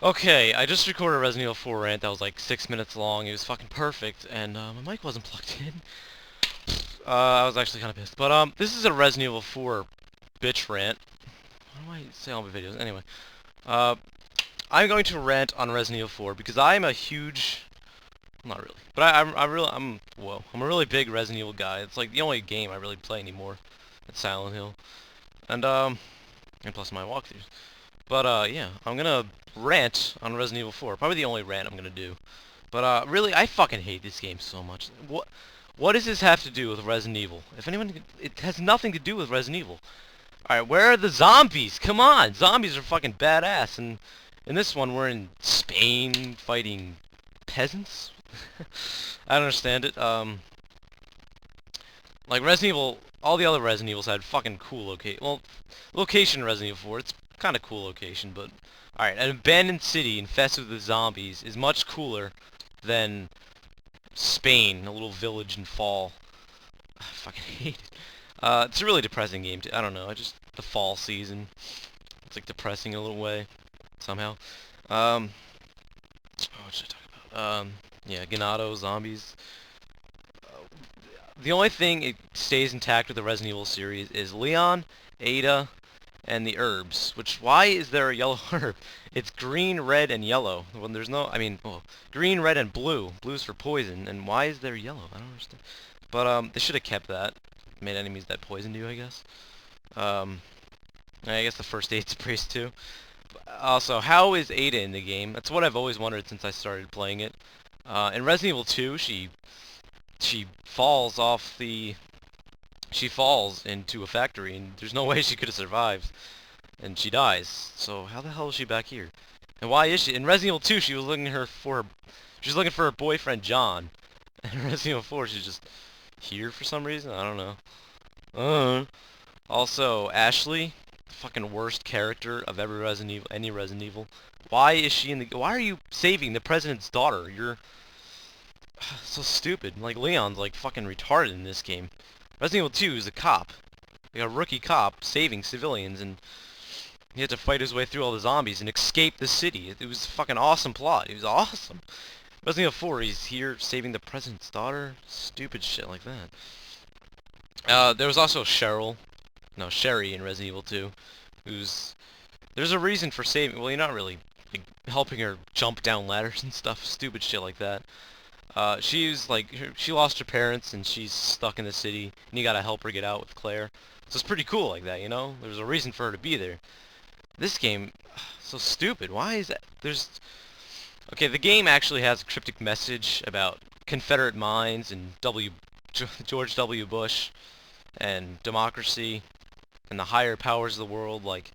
Okay, I just recorded a Resident Evil 4 rant that was like 6 minutes long. It was fucking perfect, and my mic wasn't plugged in. I was actually kind of pissed. But this is a Resident Evil 4 bitch rant. Why do I say all my videos? Anyway, uh, I'm going to rant on Resident Evil 4 because I'm a huge, not really, but I'm a really big Resident Evil guy. It's like the only game I really play anymore. It's Silent Hill, and and plus my walkthroughs. But yeah, I'm gonna rant on Resident Evil 4. Probably the only rant I'm gonna do. But really, I fucking hate this game so much. What does this have to do with Resident Evil? If anyone, it has nothing to do with Resident Evil. All right, where are the zombies? Come on, zombies are fucking badass. And in this one, we're in Spain fighting peasants. I don't understand it. Like Resident Evil, all the other Resident Evils had fucking cool location in Resident Evil 4. It's kind of cool location, but alright, an abandoned city infested with zombies is much cooler than Spain, a little village in fall. I fucking hate it. It's a really depressing game. I don't know. The fall season. It's like depressing in a little way somehow. What should I talk about? Yeah, Ganado zombies. The only thing it stays intact with the Resident Evil series is Leon, Ada, and the herbs. Which, why is there a yellow herb? It's green, red, and yellow. When there's no, I mean, well, green, red, and blue. Blue's for poison, and why is there yellow? I don't understand. But, they should have kept that. Made enemies that poisoned you, I guess. I guess the first aid sprays too. Also, how is Ada in the game? That's what I've always wondered since I started playing it. In Resident Evil 2, she falls off the... She falls into a factory, and there's no way she could have survived. And she dies. So how the hell is she back here? And why is she... In Resident Evil 2, she was looking for her boyfriend, John. And in Resident Evil 4, she's just here for some reason? I don't know. Also, Ashley, the fucking worst character of every Resident Evil, any Resident Evil. Why is she in the... Why are you saving the president's daughter? You're... so stupid. Like, Leon's like fucking retarded in this game. Resident Evil 2 is a cop. Like a rookie cop saving civilians, and he had to fight his way through all the zombies and escape the city. It was a fucking awesome plot. It was awesome. Resident Evil 4, he's here saving the president's daughter. Stupid shit like that. There was also Sherry in Resident Evil 2, who's... There's a reason for saving... Well, you're not really like, helping her jump down ladders and stuff. Stupid shit like that. She's like, she lost her parents and she's stuck in the city, and you gotta help her get out with Claire. So it's pretty cool like that, you know? There's a reason for her to be there. This game, so stupid. Why is that? Okay, the game actually has a cryptic message about Confederate mines and George W. Bush and democracy and the higher powers of the world like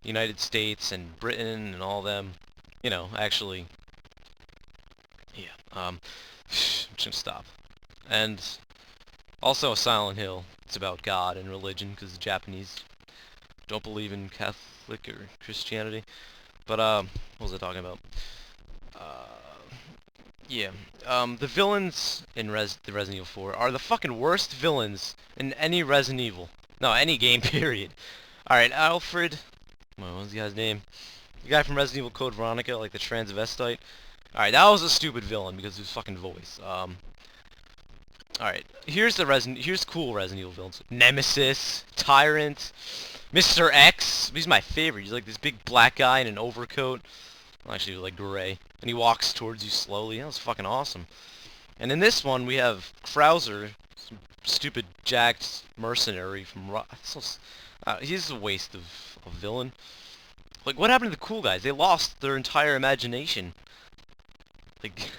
United States and Britain and all them. You know, actually, yeah. I'm just gonna stop. And also Silent Hill. It's about God and religion because the Japanese don't believe in Catholic or Christianity. But what was I talking about? Yeah. The villains in the Resident Evil 4 are the fucking worst villains in any Resident Evil. No, any game, period. Alright, Alfred... What was the guy's name? The guy from Resident Evil Code Veronica, like the transvestite. Alright, that was a stupid villain because of his fucking voice. Alright, here's cool Resident Evil villains. Nemesis, Tyrant, Mr. X. He's my favorite. He's like this big black guy in an overcoat. Well, actually, like gray. And he walks towards you slowly. That was fucking awesome. And in this one, we have Krauser, some stupid jacked mercenary from he's a waste of a villain. Like, what happened to the cool guys? They lost their entire imagination. Like,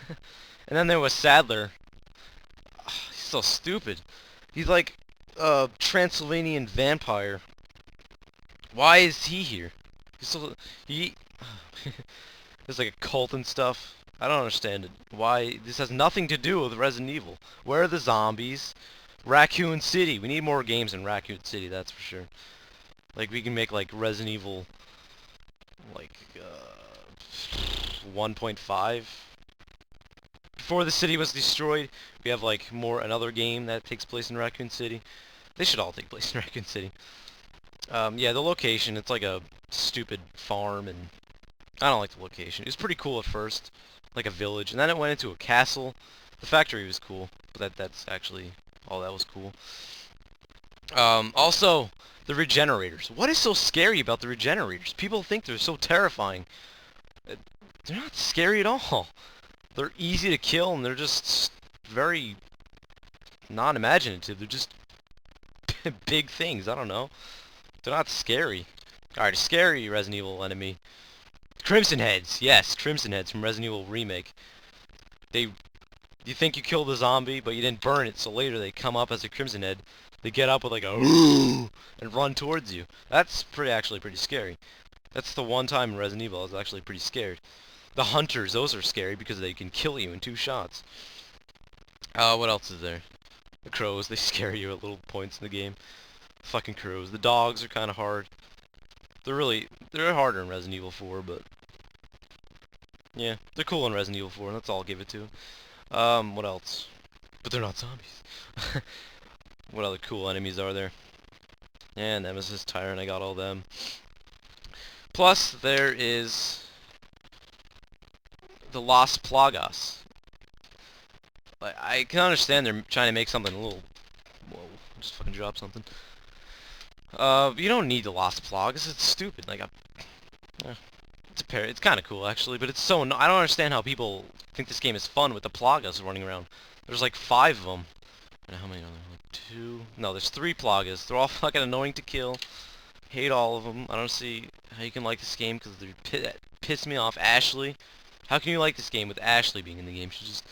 and then there was Sadler. He's so stupid. He's like a Transylvanian vampire. Why is he here? There's like a cult and stuff. I don't understand it. Why? This has nothing to do with Resident Evil. Where are the zombies? Raccoon City. We need more games in Raccoon City, that's for sure. Like, we can make like Resident Evil like 1.5. Before the city was destroyed, we have like another game that takes place in Raccoon City. They should all take place in Raccoon City. Yeah, the location, it's like a stupid farm, and I don't like the location. It was pretty cool at first, like a village, and then it went into a castle. The factory was cool, but that's actually all that was cool. Also, the regenerators. What is so scary about the regenerators? People think they're so terrifying. They're not scary at all. They're easy to kill, and they're just very non-imaginative. They're just big things. I don't know. They're not scary. Alright, a scary Resident Evil enemy. Crimson Heads. Yes, Crimson Heads from Resident Evil Remake. You think you killed the zombie, but you didn't burn it, so later they come up as a Crimson Head. They get up with like a and run towards you. That's actually pretty scary. That's the one time in Resident Evil I was actually pretty scared. The Hunters, those are scary because they can kill you in 2 shots. What else is there? The crows, they scare you at little points in the game. Fucking crows. The dogs are kind of hard. They're harder in Resident Evil 4, but yeah, they're cool in Resident Evil 4, and that's all I'll give it to. What else? But they're not zombies. What other cool enemies are there? Yeah, Nemesis, Tyrant, I got all them. Plus, there is the Las Plagas. I can understand they're trying to make something a little... Whoa, just fucking dropped something. You don't need the Las Plagas, it's stupid. Like, it's kind of cool, actually, but it's so... I don't understand how people think this game is fun with the Plagas running around. There's like 5 of them. And how many are there? Like 2? No, there's 3 Plagas. They're all fucking annoying to kill. Hate all of them. I don't see how you can like this game because they piss me off. Ashley. How can you like this game with Ashley being in the game? She just...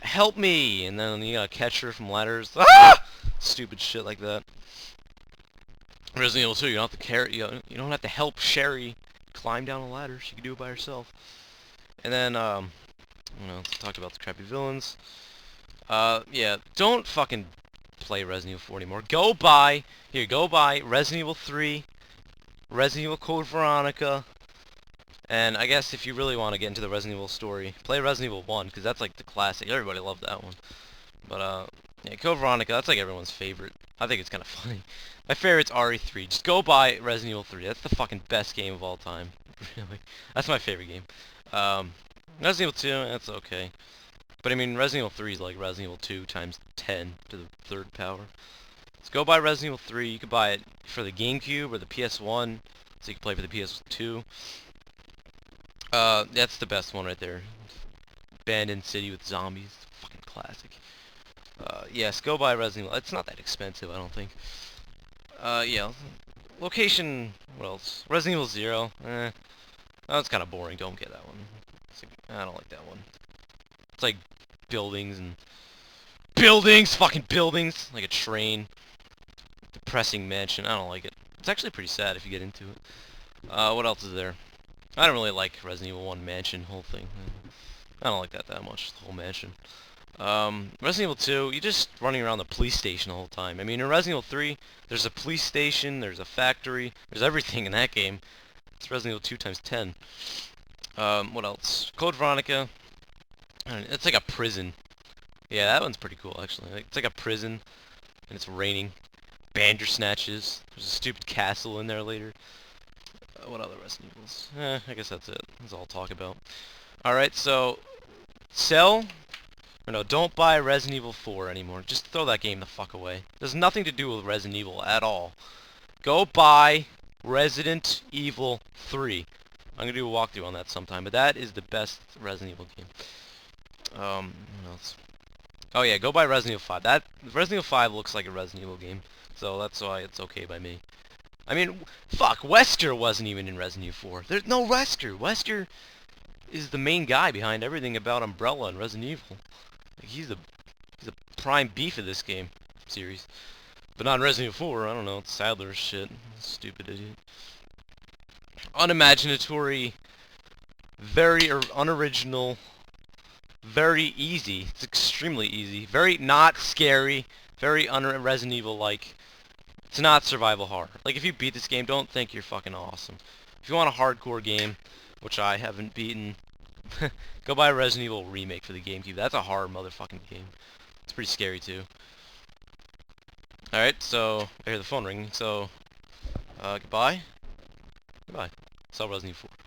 Help me! And then you gotta catch her from ladders. Ah! Stupid shit like that. Resident Evil 2, you don't have to carry... You don't have to help Sherry climb down a ladder. She can do it by herself. And then, let's talk about the crappy villains. Yeah, don't fucking play Resident Evil 4 anymore. Go buy Resident Evil 3, Resident Evil Code Veronica, and I guess if you really want to get into the Resident Evil story, play Resident Evil 1, because that's like the classic. Everybody loved that one. But, yeah, Code Veronica, that's like everyone's favorite. I think it's kind of funny. My favorite's RE3. Just go buy Resident Evil 3. That's the fucking best game of all time. Really. That's my favorite game. Resident Evil 2, that's okay. But I mean, Resident Evil 3 is like Resident Evil 2 times 10 to the 3rd power. Let's go buy Resident Evil 3. You could buy it for the GameCube or the PS1, so you can play for the PS2. That's the best one right there. Abandoned City with zombies. Fucking classic. Yes, go buy Resident Evil. It's not that expensive, I don't think. Yeah. Location, what else? Resident Evil 0. That's kind of boring. Don't get that one. I don't like that one. It's like buildings and... Buildings! Fucking buildings! Like a train. Depressing mansion. I don't like it. It's actually pretty sad if you get into it. What else is there? I don't really like Resident Evil 1 mansion, whole thing. I don't like that much, the whole mansion. Resident Evil 2, you're just running around the police station the whole time. I mean, in Resident Evil 3, there's a police station, there's a factory, there's everything in that game. It's Resident Evil 2 times 10. What else? Code Veronica. It's like a prison. Yeah, that one's pretty cool, actually. It's like a prison, and it's raining. Bandersnatches. There's a stupid castle in there later. What other Resident Evils? I guess that's it. That's all I'll talk about. Alright, so... don't buy Resident Evil 4 anymore. Just throw that game the fuck away. There's nothing to do with Resident Evil at all. Go buy Resident Evil 3. I'm gonna do a walkthrough on that sometime, but that is the best Resident Evil game. What else? Oh yeah, go buy Resident Evil 5. Resident Evil 5 looks like a Resident Evil game, so that's why it's okay by me. I mean, fuck, Wesker wasn't even in Resident Evil 4. There's no Wesker. Wesker is the main guy behind everything about Umbrella and Resident Evil. Like, he's the prime beef of this game series. But not in Resident Evil 4, I don't know, it's Sadler's shit. Stupid idiot. Unimaginatory, very unoriginal, very easy. It's extremely easy. Very not scary, very Resident Evil-like. It's not survival horror. Like, if you beat this game, don't think you're fucking awesome. If you want a hardcore game, which I haven't beaten, go buy Resident Evil Remake for the GameCube. That's a hard motherfucking game. It's pretty scary, too. Alright, so, I hear the phone ringing, so, goodbye. Goodbye. Saw Resident Evil 4.